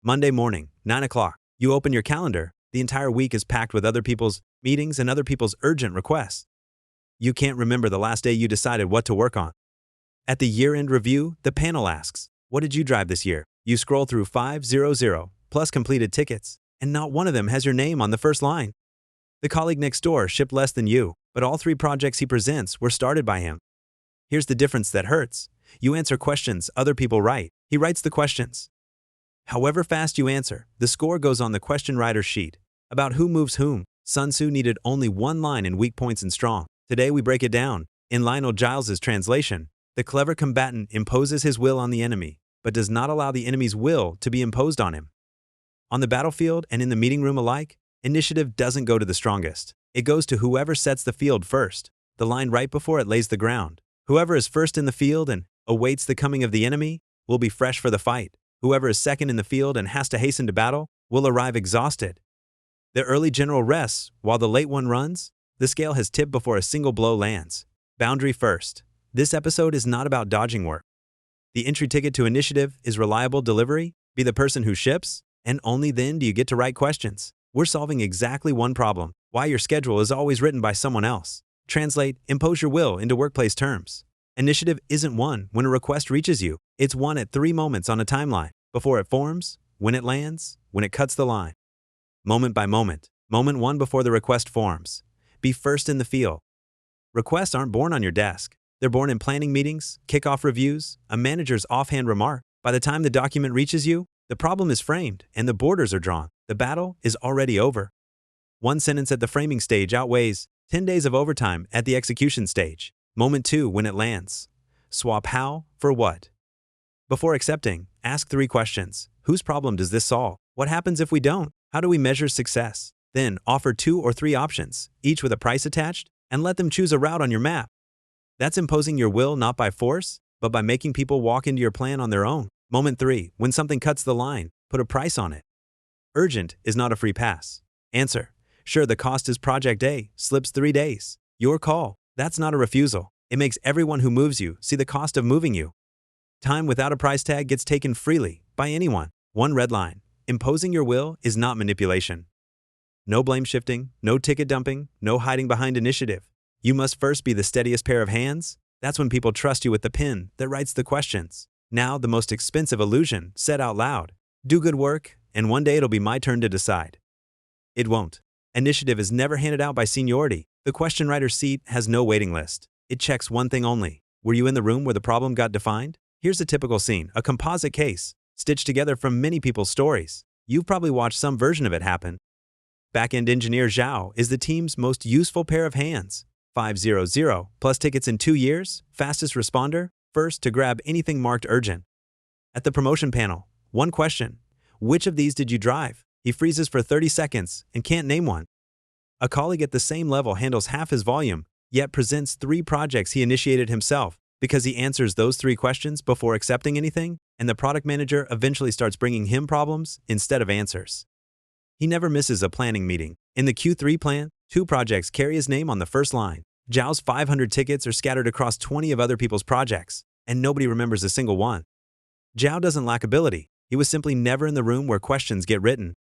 Monday morning, 9 o'clock. You open your calendar. The entire week is packed with other people's meetings and other people's urgent requests. You can't remember the last day you decided what to work on. At the year-end review, the panel asks, what did you drive this year? You scroll through 500 plus completed tickets, and not one of them has your name on the first line. The colleague next door shipped less than you, but all 3 projects he presents were started by him. Here's the difference that hurts. You answer questions other people write. He writes the questions. However fast you answer, the score goes on the question writer's sheet. About who moves whom, Sun Tzu needed only 1 line in Weak Points and Strong. Today we break it down. In Lionel Giles's translation, the clever combatant imposes his will on the enemy, but does not allow the enemy's will to be imposed on him. On the battlefield and in the meeting room alike, initiative doesn't go to the strongest. It goes to whoever sets the field first, the line right before it lays the ground. Whoever is first in the field and awaits the coming of the enemy will be fresh for the fight. Whoever is second in the field and has to hasten to battle will arrive exhausted. The early general rests while the late one runs. The scale has tipped before a single blow lands. Boundary first. This episode is not about dodging work. The entry ticket to initiative is reliable delivery. Be the person who ships, and only then do you get to write questions. We're solving exactly one problem: why your schedule is always written by someone else. Translate, impose your will into workplace terms. Initiative isn't won when a request reaches you. It's won at 3 moments on a timeline: before it forms, when it lands, when it cuts the line. Moment by moment. Moment 1 before the request forms. Be first in the field. Requests aren't born on your desk. They're born in planning meetings, kickoff reviews, a manager's offhand remark. By the time the document reaches you, the problem is framed and the borders are drawn. The battle is already over. 1 sentence at the framing stage outweighs 10 days of overtime at the execution stage. Moment 2 when it lands. Swap how for what. Before accepting, ask 3 questions. Whose problem does this solve? What happens if we don't? How do we measure success? Then offer 2 or 3 options, each with a price attached, and let them choose a route on your map. That's imposing your will not by force, but by making people walk into your plan on their own. Moment 3, when something cuts the line, put a price on it. Urgent is not a free pass. Answer: sure, the cost is Project A, slips 3 days. Your call. That's not a refusal. It makes everyone who moves you see the cost of moving you. Time without a price tag gets taken freely by anyone. 1 red line: imposing your will is not manipulation. No blame shifting, no ticket dumping, no hiding behind initiative. You must first be the steadiest pair of hands. That's when people trust you with the pen that writes the questions. Now the most expensive illusion, said out loud. Do good work, and one day it'll be my turn to decide. It won't. Initiative is never handed out by seniority. The question writer's seat has no waiting list. It checks one thing only: were you in the room where the problem got defined? Here's a typical scene, a composite case, stitched together from many people's stories. You've probably watched some version of it happen. Back-end engineer Zhao is the team's most useful pair of hands. 500 plus tickets in 2 years, fastest responder, first to grab anything marked urgent. At the promotion panel, 1 question: which of these did you drive? He freezes for 30 seconds and can't name one. A colleague at the same level handles half his volume, yet presents 3 projects he initiated himself because he answers those 3 questions before accepting anything, and the product manager eventually starts bringing him problems instead of answers. He never misses a planning meeting. In the Q3 plan, 2 projects carry his name on the first line. Zhao's 500 tickets are scattered across 20 of other people's projects, and nobody remembers a single one. Zhao doesn't lack ability. He was simply never in the room where questions get written.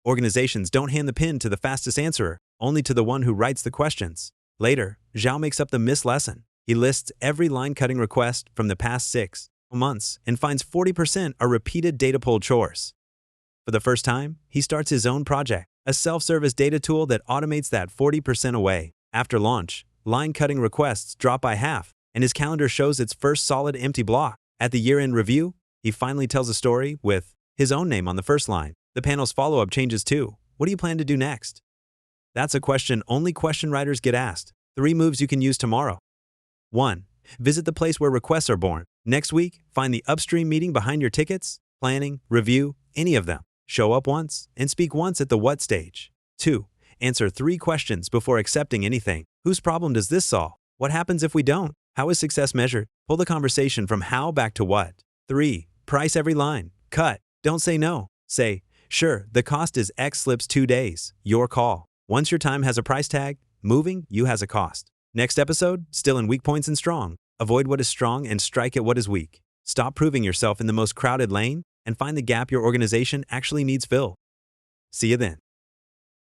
Organizations don't hand the pen to the fastest answerer, only to the one who writes the questions. Later, Zhao makes up the missed lesson. He lists every line-cutting request from the past 6 months and finds 40% are repeated data pull chores. For the first time, he starts his own project, a self-service data tool that automates that 40% away. After launch, line-cutting requests drop by half, and his calendar shows its first solid empty block. At the year-end review, he finally tells a story with his own name on the first line. The panel's follow-up changes too. What do you plan to do next? That's a question only question writers get asked. 3 moves you can use tomorrow. 1. Visit the place where requests are born. Next week, find the upstream meeting behind your tickets, planning, review, any of them. Show up once and speak once at the what stage. 2. Answer 3 questions before accepting anything. Whose problem does this solve? What happens if we don't? How is success measured? Pull the conversation from how back to what. 3. Price every line. Cut. Don't say no. Say, sure, the cost is X, slips 2 days. Your call. Once your time has a price tag, moving you has a cost. Next episode, still in Weak Points and Strong. Avoid what is strong and strike at what is weak. Stop proving yourself in the most crowded lane and find the gap your organization actually needs filled. See you then.